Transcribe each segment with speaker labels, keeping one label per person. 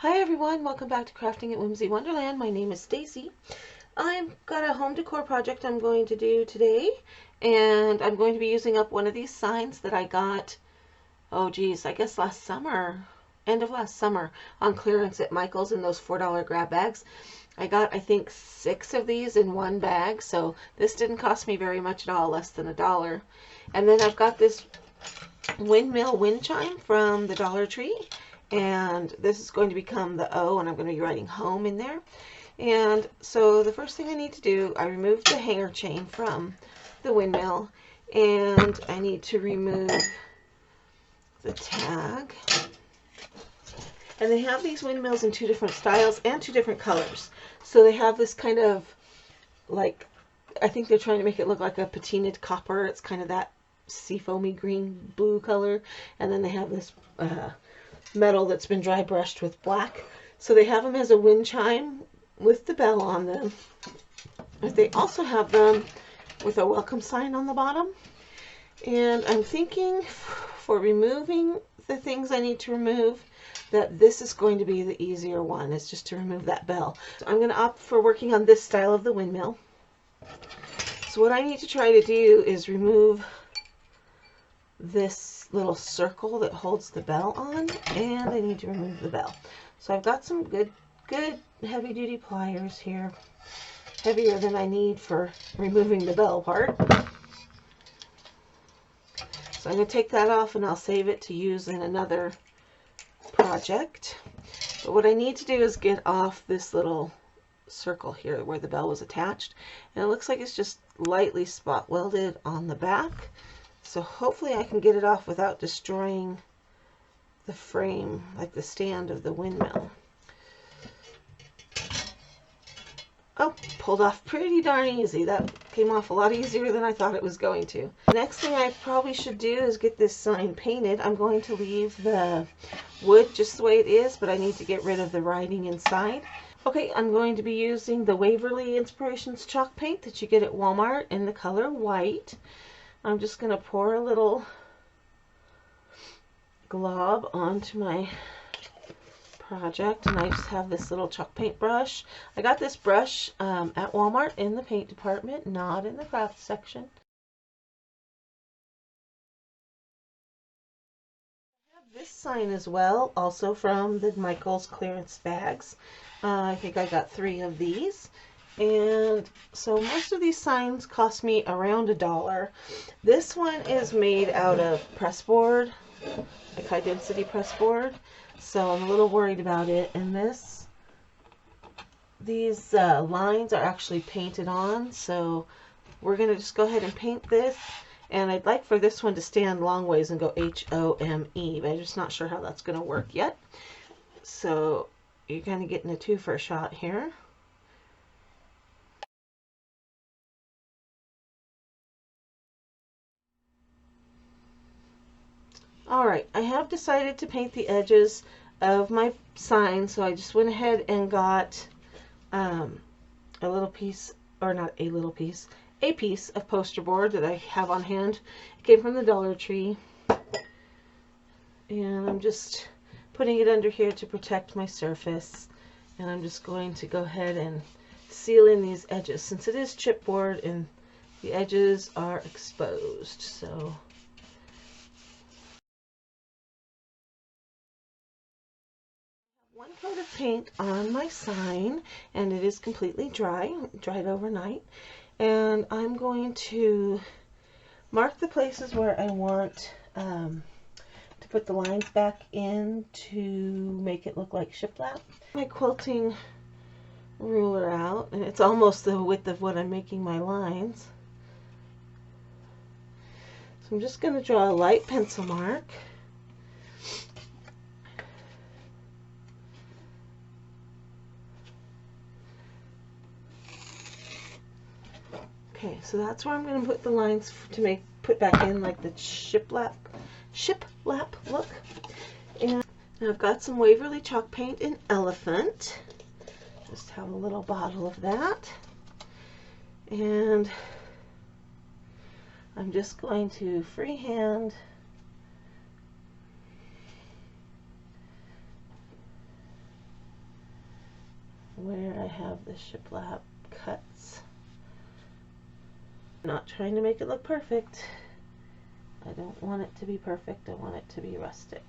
Speaker 1: Hi everyone, welcome back to Crafting at Whimsy Wonderland. My name is Stacy. I've got a home decor project I'm going to do today, and I'm going to be using up one of these signs that I got, oh geez, I guess last summer, end of last summer, on clearance at Michael's in those $4 grab bags. I got, I think, 6 of these in one bag, so this didn't cost me very much at all, less than $1. And then I've got this windmill wind chime from the Dollar Tree, and this is going to become the O, and I'm going to be writing home in there. And so the first thing I need to do, I removed the hanger chain from the windmill, and I need to remove the tag. And they have these windmills in 2 different styles and 2 different colors. So they have this kind of, like, I think they're trying to make it look like a patinaed copper. It's kind of that seafoamy green blue color. And then they have this metal that's been dry brushed with black. So they have them as a wind chime with the bell on them. But they also have them with a welcome sign on the bottom. And I'm thinking for removing the things I need to remove, that this is going to be the easier one. It's just to remove that bell. So I'm going to opt for working on this style of the windmill. So what I need to try to do is remove this little circle that holds the bell on, and I need to remove the bell. So I've got some good heavy duty pliers here, heavier than I need for removing the bell part. So I'm going to take that off, and I'll save it to use in another project. But what I need to do is get off this little circle here where the bell was attached, and it looks like it's just lightly spot welded on the back. So hopefully I can get it off without destroying the frame, like the stand of the windmill. Oh, pulled off pretty darn easy. That came off a lot easier than I thought it was going to. The next thing I probably should do is get this sign painted. I'm going to leave the wood just the way it is, but I need to get rid of the writing inside. Okay, I'm going to be using the Waverly Inspirations chalk paint that you get at Walmart in the color white. I'm just going to pour a little glob onto my project, and I just have this little chalk paint brush. I got this brush at Walmart in the paint department, not in the craft section. I have this sign as well, also from the Michael's clearance bags. I think I got 3 of these. And so most of these signs cost me around $1. This one is made out of press board, like high density press board, so I'm a little worried about it. And these lines are actually painted on, so we're going to just go ahead and paint this. And I'd like for this one to stand long ways and go H-O-M-E, but I'm just not sure how that's going to work yet. So you're kind of getting a 2 for a shot here. Alright, I have decided to paint the edges of my sign, so I just went ahead and got a little piece, or not a little piece, a piece of poster board that I have on hand. It came from the Dollar Tree, and I'm just putting it under here to protect my surface, and I'm just going to go ahead and seal in these edges since it is chipboard and the edges are exposed. So one coat of paint on my sign, and it is completely dry, dried overnight, and I'm going to mark the places where I want to put the lines back in to make it look like shiplap. My quilting ruler out, and it's almost the width of what I'm making my lines. So I'm just going to draw a light pencil mark. Okay, so that's where I'm going to put the lines to put back in like the shiplap look. And I've got some Waverly chalk paint in Elephant. Just have a little bottle of that. And I'm just going to freehand have the shiplap cuts. I'm not trying to make it look perfect. I don't want it to be perfect. I want it to be rustic.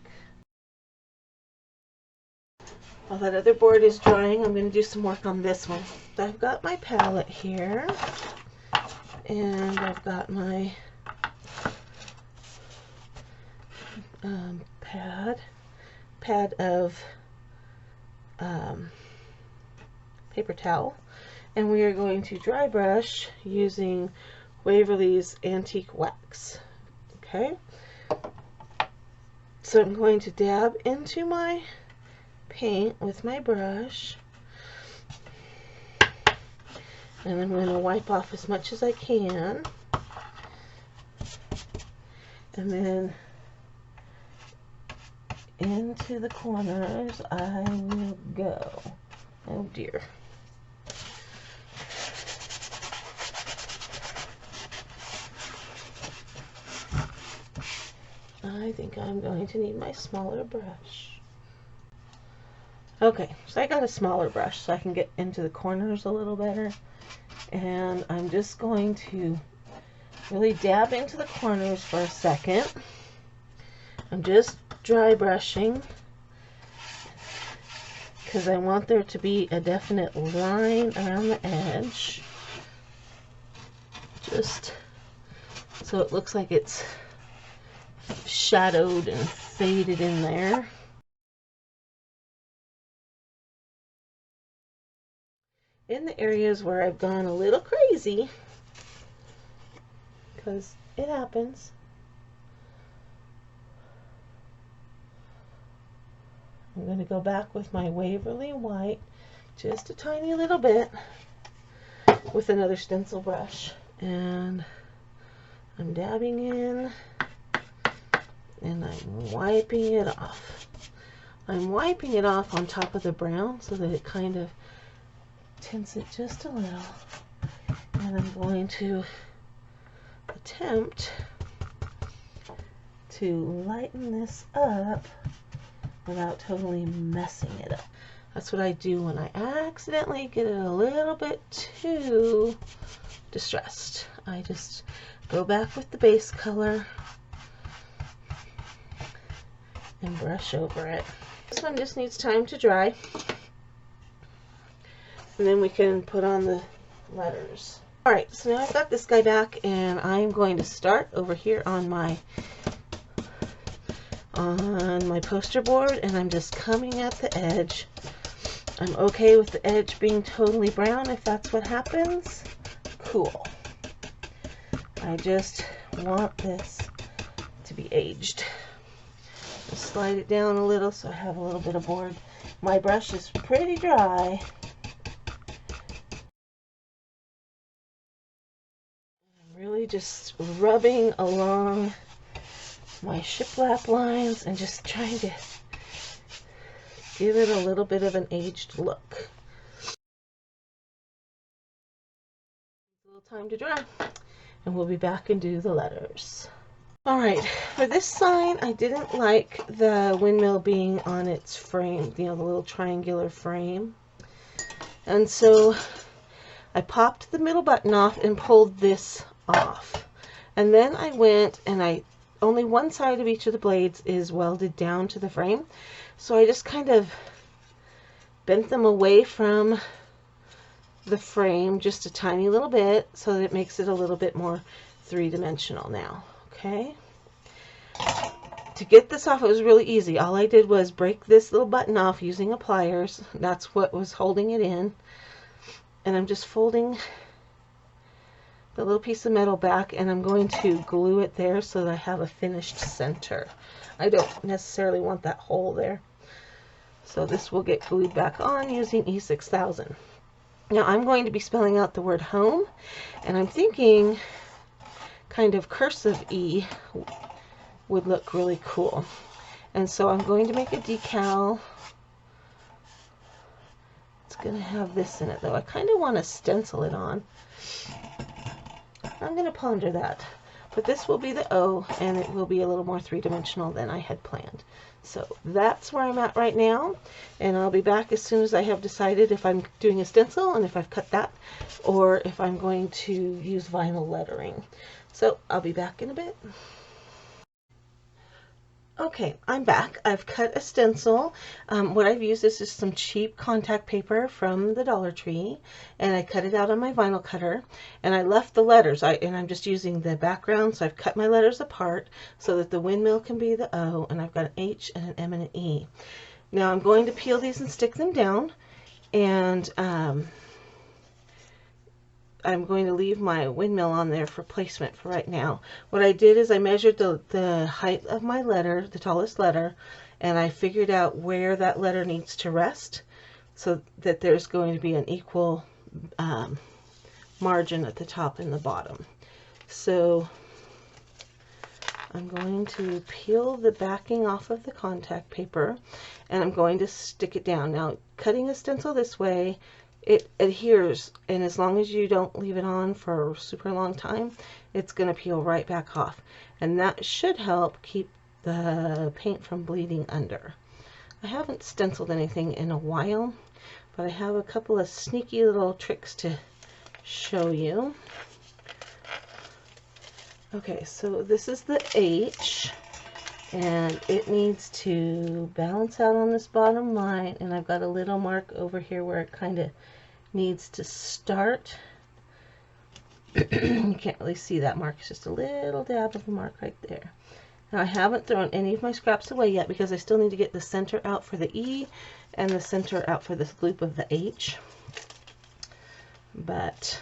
Speaker 1: While that other board is drying, I'm going to do some work on this one. So I've got my palette here, and I've got my pad of paper towel, and we are going to dry brush using Waverly's Antique Wax. Okay, so I'm going to dab into my paint with my brush, and I'm going to wipe off as much as I can, and then into the corners I will go. Oh dear. I think I'm going to need my smaller brush. Okay, so I got a smaller brush so I can get into the corners a little better, and I'm just going to really dab into the corners for a second. I'm just dry brushing because I want there to be a definite line around the edge, just so it looks like it's shadowed and faded in there. In the areas where I've gone a little crazy, because it happens, I'm going to go back with my Waverly White just a tiny little bit with another stencil brush, and I'm dabbing in and I'm wiping it off. I'm wiping it off on top of the brown so that it kind of tints it just a little, and I'm going to attempt to lighten this up without totally messing it up. That's what I do when I accidentally get it a little bit too distressed. I just go back with the base color and brush over it. This one just needs time to dry, and then we can put on the letters. Alright, so now I've got this guy back, and I'm going to start over here on my poster board, and I'm just coming at the edge. I'm okay with the edge being totally brown if that's what happens. Cool. I just want this to be aged. Just slide it down a little so I have a little bit of board. My brush is pretty dry. I'm really just rubbing along my shiplap lines and just trying to give it a little bit of an aged look. A little time to dry, and we'll be back and do the letters. Alright, for this sign, I didn't like the windmill being on its frame, you know, the little triangular frame. And so I popped the middle button off and pulled this off. And then I went and only one side of each of the blades is welded down to the frame. So I just kind of bent them away from the frame just a tiny little bit so that it makes it a little bit more three-dimensional now. Okay. To get this off, it was really easy. All I did was break this little button off using a pliers. That's what was holding it in. And I'm just folding the little piece of metal back, and I'm going to glue it there so that I have a finished center. I don't necessarily want that hole there. So this will get glued back on using E6000. Now I'm going to be spelling out the word home, and I'm thinking kind of cursive E would look really cool. And so I'm going to make a decal. It's going to have this in it though. I kind of want to stencil it on. I'm going to ponder that. But this will be the O, and it will be a little more three-dimensional than I had planned. So that's where I'm at right now, and I'll be back as soon as I have decided if I'm doing a stencil and if I've cut that, or if I'm going to use vinyl lettering. So I'll be back in a bit. Okay, I'm back. I've cut a stencil. What I've used is just some cheap contact paper from the Dollar Tree, and I cut it out on my vinyl cutter, and I left the letters, and I'm just using the background, so I've cut my letters apart so that the windmill can be the O, and I've got an H and an M and an E. Now I'm going to peel these and stick them down, and I'm going to leave my windmill on there for placement for right now. What I did is I measured the height of my letter, the tallest letter, and I figured out where that letter needs to rest so that there's going to be an equal margin at the top and the bottom. So I'm going to peel the backing off of the contact paper, and I'm going to stick it down. Now, cutting a stencil this way, it adheres, and as long as you don't leave it on for a super long time, it's going to peel right back off, and that should help keep the paint from bleeding under. I haven't stenciled anything in a while, but I have a couple of sneaky little tricks to show you. Okay, so this is the H, and it needs to balance out on this bottom line, and I've got a little mark over here where it kind of needs to start. You can't really see that mark, it's just a little dab of a mark right there. Now I haven't thrown any of my scraps away yet because I still need to get the center out for the E and the center out for this loop of the H. But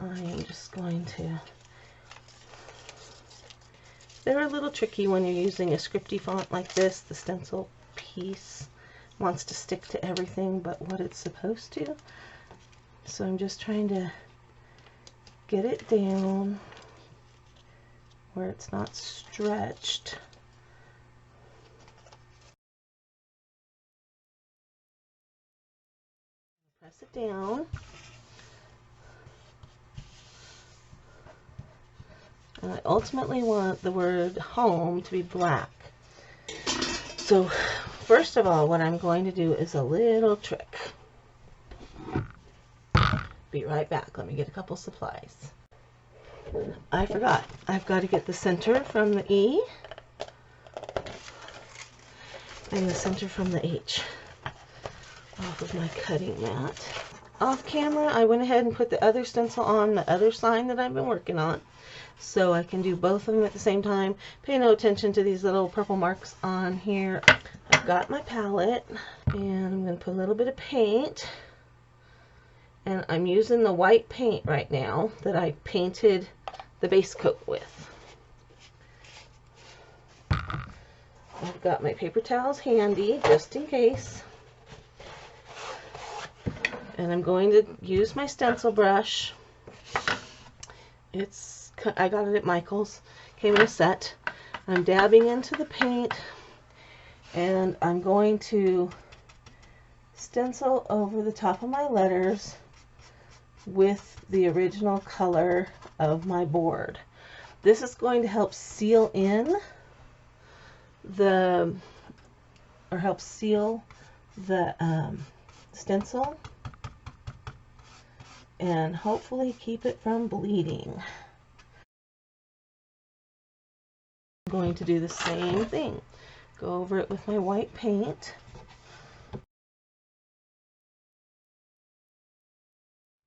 Speaker 1: I am just going to... They're a little tricky when you're using a scripty font like this. The stencil piece wants to stick to everything but what it's supposed to. So I'm just trying to get it down where it's not stretched. Press it down. And I ultimately want the word home to be black. So first of all, what I'm going to do is a little trick. Be right back. Let me get a couple supplies. I forgot. I've got to get the center from the E and the center from the H off of my cutting mat. Off camera, I went ahead and put the other stencil on the other sign that I've been working on, so I can do both of them at the same time. Pay no attention to these little purple marks on here. I've got my palette, and I'm going to put a little bit of paint, and I'm using the white paint right now that I painted the base coat with. I've got my paper towels handy just in case. And I'm going to use my stencil brush. I got it at Michael's. Came in a set. I'm dabbing into the paint, and I'm going to stencil over the top of my letters with the original color of my board. This is going to help seal in the stencil and hopefully keep it from bleeding. I'm going to do the same thing. Go over it with my white paint.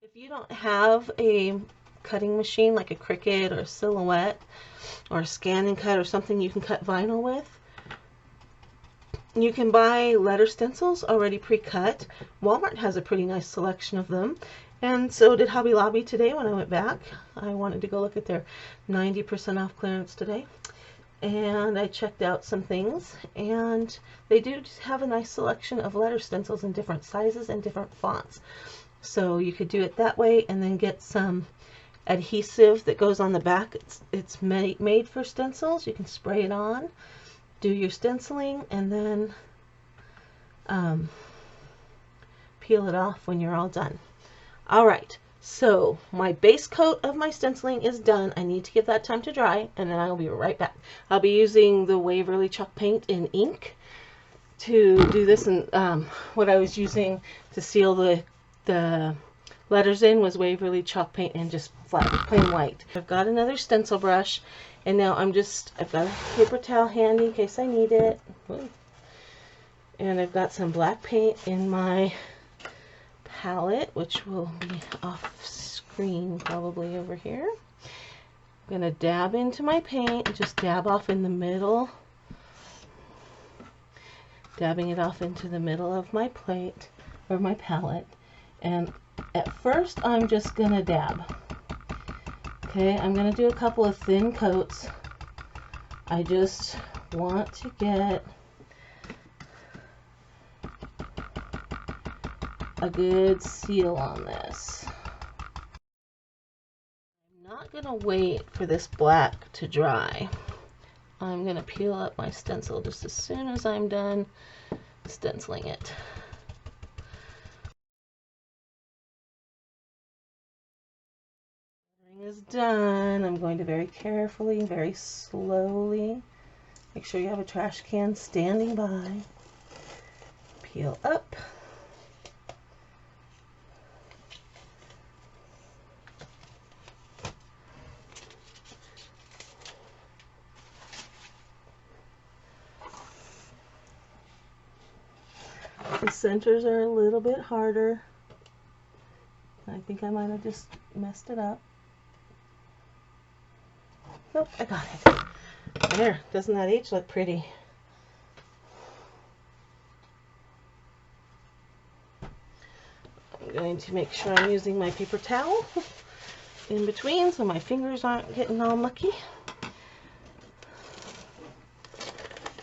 Speaker 1: If you don't have a cutting machine like a Cricut or a Silhouette or a Scan and Cut or something you can cut vinyl with, you can buy letter stencils already pre-cut. Walmart has a pretty nice selection of them, and so did Hobby Lobby today when I went back. I wanted to go look at their 90% off clearance today, and I checked out some things, and they do have a nice selection of letter stencils in different sizes and different fonts. So you could do it that way, and then get some adhesive that goes on the back. It's made for stencils. You can spray it on, do your stenciling, and then peel it off when you're all done. Alright, So my base coat of my stenciling is done. I need to give that time to dry, and then I'll be right back. I'll be using the Waverly chalk paint in ink to do this, and what I was using to seal the letters in was Waverly chalk paint and just flat plain white. I've got another stencil brush, and now I've got a paper towel handy in case I need it. And I've got some black paint in my palette, which will be off screen probably over here. I'm going to dab into my paint, just dab off in the middle, dabbing it off into the middle of my plate or my palette. And at first I'm just going to dab. Okay, I'm going to do a couple of thin coats. I just want to get a good seal on this. I'm not going to wait for this black to dry. I'm going to peel up my stencil just as soon as I'm done stenciling it. Lettering is done. I'm going to very carefully, very slowly, make sure you have a trash can standing by. Peel up. The centers are a little bit harder. I think I might have just messed it up. Nope, I got it. There, doesn't that H look pretty? I'm going to make sure I'm using my paper towel in between so my fingers aren't getting all mucky.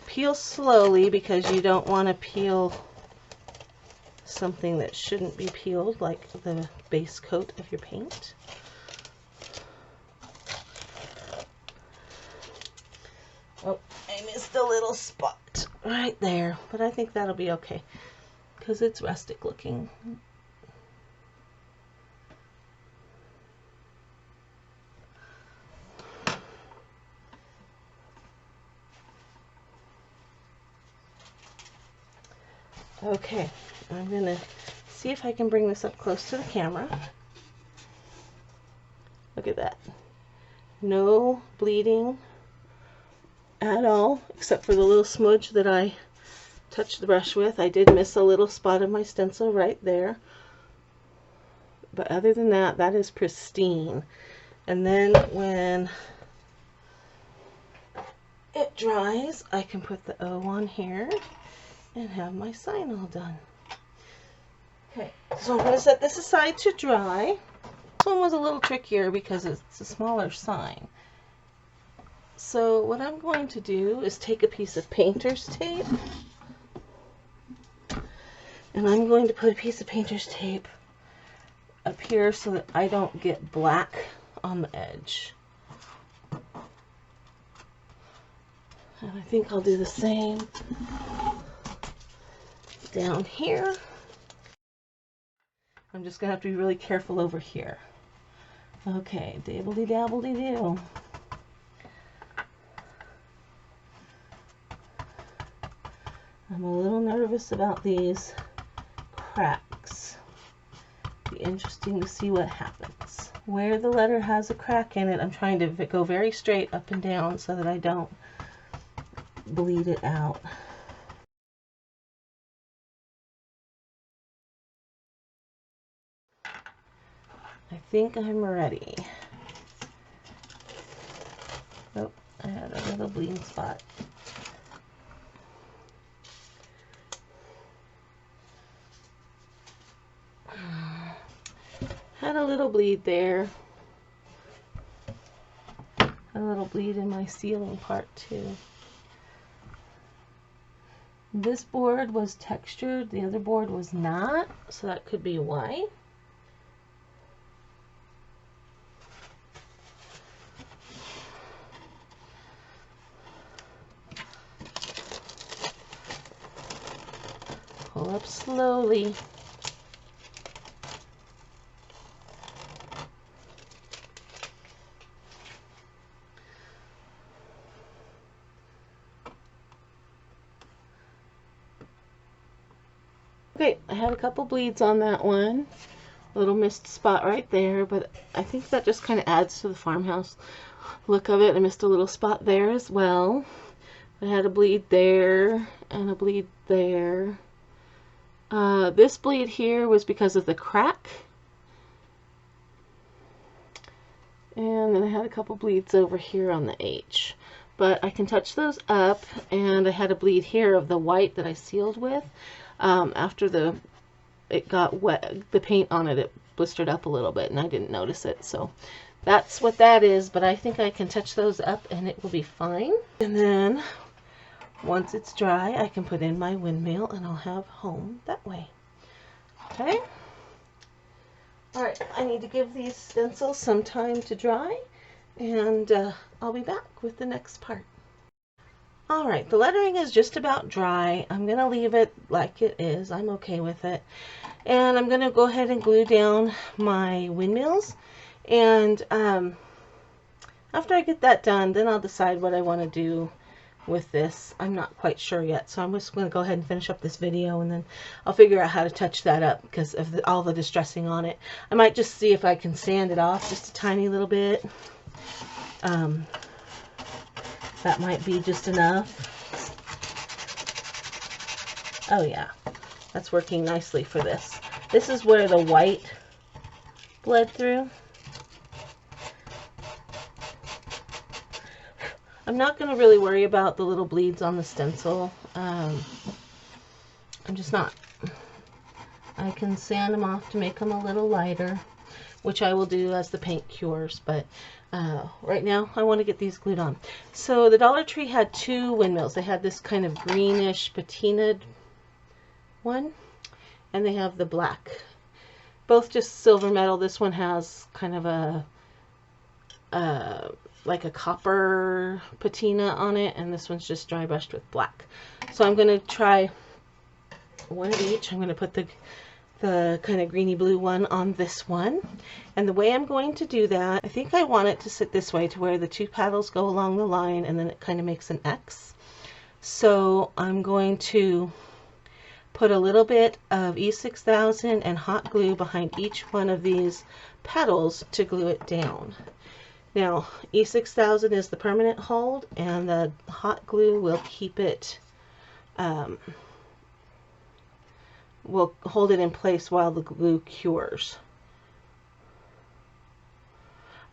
Speaker 1: Peel slowly because you don't want to peel something that shouldn't be peeled, like the base coat of your paint. Oh, I missed a little spot right there, but I think that'll be okay because it's rustic looking. Okay, I'm going to see if I can bring this up close to the camera. Look at that. No bleeding at all, except for the little smudge that I touched the brush with. I did miss a little spot of my stencil right there. But other than that, that is pristine. And then when it dries, I can put the O on here and have my sign all done. Okay, so I'm going to set this aside to dry. This one was a little trickier because it's a smaller sign. So what I'm going to do is take a piece of painter's tape, and I'm going to put a piece of painter's tape up here so that I don't get black on the edge. And I think I'll do the same down here. I'm just going to have to be really careful over here. Okay, dabbledy-dabbledy-doo. I'm a little nervous about these cracks. Be interesting to see what happens. Where the letter has a crack in it, I'm trying to go very straight up and down so that I don't bleed it out. I think I'm ready. Oh, I had a little bleeding spot. Had a little bleed there. Had a little bleed in my sealing part too. This board was textured, the other board was not, so that could be why. Pull up slowly. Okay, I had a couple bleeds on that one. A little missed spot right there, but I think that just kind of adds to the farmhouse look of it. I missed a little spot there as well. I had a bleed there and a bleed there. This bleed here was because of the crack. And then I had a couple bleeds over here on the H. But I can touch those up, and I had a bleed here of the white that I sealed with. After it got wet, the paint on it blistered up a little bit, and I didn't notice it. So that's what that is, but I think I can touch those up and it will be fine. And then once it's dry, I can put in my windmill and I'll have home that way. Okay. All right, I need to give these stencils some time to dry, and I'll be back with the next part. All right, the lettering is just about dry. I'm going to leave it like it is. I'm okay with it. And I'm going to go ahead and glue down my windmills. And after I get that done, then I'll decide what I want to do with this. I'm not quite sure yet, so I'm just going to go ahead and finish up this video, and then I'll figure out how to touch that up because of all the distressing on it. I might just see if I can sand it off just a tiny little bit. That might be just enough. Oh yeah, that's working nicely for this. This is where the white bled through. I'm not going to really worry about the little bleeds on the stencil. I'm just not. I can sand them off to make them a little lighter, which I will do as the paint cures, but right now I want to get these glued on. So the Dollar Tree had two windmills. They had this kind of greenish patinaed one, and they have the black. Both just silver metal. This one has kind of a like a copper patina on it, and this one's just dry brushed with black. So I'm going to try one of each. I'm going to put the kind of greeny blue one on this one, and the way I'm going to do that, I think I want it to sit this way to where the two paddles go along the line and then it kind of makes an X. So I'm going to put a little bit of E6000 and hot glue behind each one of these petals to glue it down. Now E6000 is the permanent hold, and the hot glue will keep it will hold it in place while the glue cures.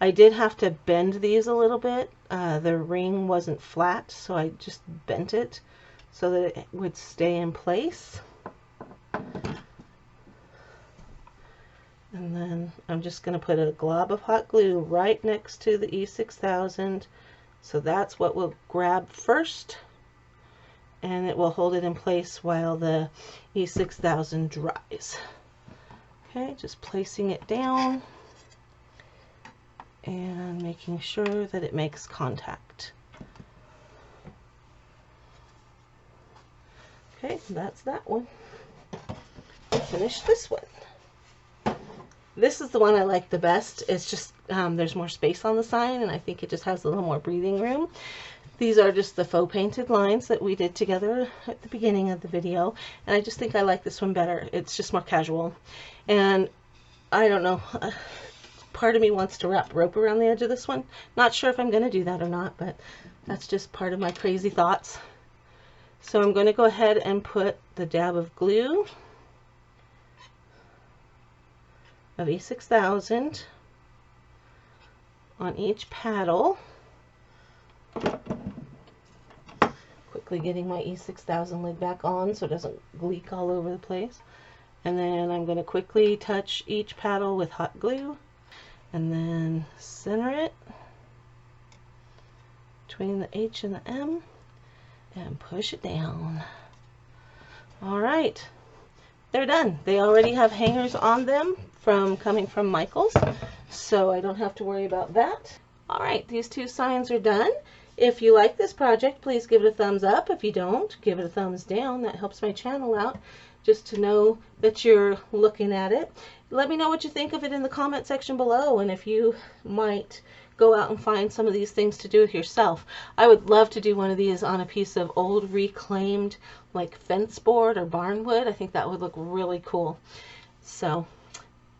Speaker 1: I did have to bend these a little bit. The ring wasn't flat, so I just bent it so that it would stay in place. And then I'm just going to put a glob of hot glue right next to the E6000. So that's what we'll grab first, and it will hold it in place while the E6000 dries. Okay, just placing it down and making sure that it makes contact. Okay, that's that one. Finish this one. This is the one I like the best. It's just there's more space on the sign, and I think it just has a little more breathing room. These are just the faux painted lines that we did together at the beginning of the video, and I just think I like this one better. It's just more casual, and I don't know, part of me wants to wrap rope around the edge of this one. Not sure if I'm going to do that or not, but that's just part of my crazy thoughts. So I'm going to go ahead and put the dab of glue of E6000 on each paddle. Quickly getting my E6000 lid back on so it doesn't leak all over the place. And then I'm going to quickly touch each paddle with hot glue, and then center it between the H and the M and push it down. All right, they're done. They already have hangers on them coming from Michael's, so I don't have to worry about that. All right, these two signs are done. If you like this project, please give it a thumbs up. If you don't, give it a thumbs down. That helps my channel out, just to know that you're looking at it. Let me know what you think of it in the comment section below, and if you might go out and find some of these things to do with yourself. I would love to do one of these on a piece of old reclaimed like fence board or barn wood. I think that would look really cool. So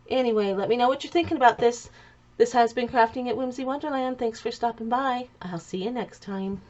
Speaker 1: anyway, let me know what you're thinking about this. This has been Crafting at Whimsy Wonderland. Thanks for stopping by. I'll see you next time.